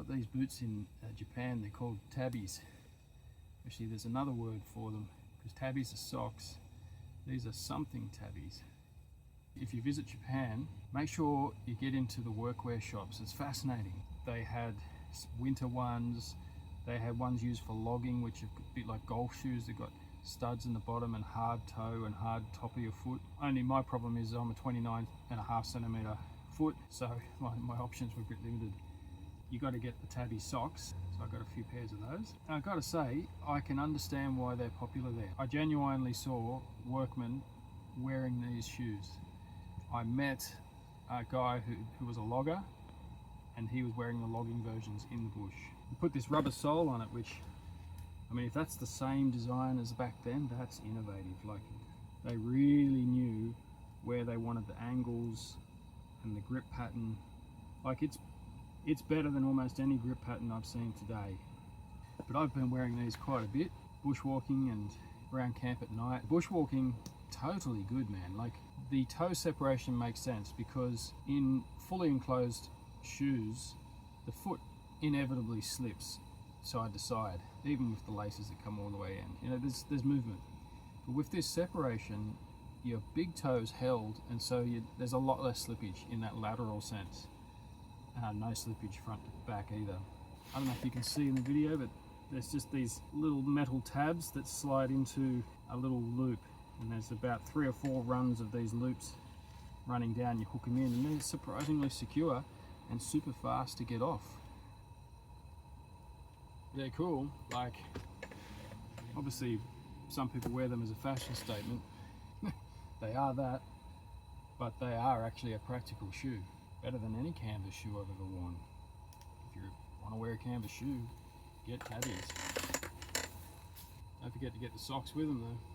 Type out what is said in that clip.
got these boots in Japan. They're called tabis. Actually, there's another word for them, because tabis are socks. These are something tabis. If you visit Japan, make sure you get into the workwear shops. It's fascinating. They had winter ones. They had ones used for logging, which are a bit like golf shoes. They've got studs in the bottom and hard toe and hard top of your foot. Only my problem is I'm a 29.5 centimeter foot, so my options were a bit limited. You got to get the tabby socks, so I got a few pairs of those. And I got to say, I can understand why they're popular there. I genuinely saw workmen wearing these shoes. I met a guy who was a logger, and he was wearing the logging versions in the bush. We put this rubber sole on it, which, I mean, if that's the same design as back then, that's innovative. Like, they really knew where they wanted the angles and the grip pattern. Like, it's better than almost any grip pattern I've seen today. But I've been wearing these quite a bit, bushwalking and around camp at night. Bushwalking, totally good, man. Like, the toe separation makes sense because in fully enclosed shoes, the foot inevitably slips side to side, even with the laces that come all the way in. You know, there's movement. But with this separation, your big toe's held, and so there's a lot less slippage in that lateral sense. No slippage front to back either. I don't know if you can see in the video, but there's just these little metal tabs that slide into a little loop, and there's about 3 or 4 runs of these loops running down. You hook them in, and they're surprisingly secure and super fast to get off. They're cool. Like, obviously some people wear them as a fashion statement. They are that, but they are actually a practical shoe. Better than any canvas shoe I've ever worn. If you want to wear a canvas shoe, get tabbies. Don't forget to get the socks with them though.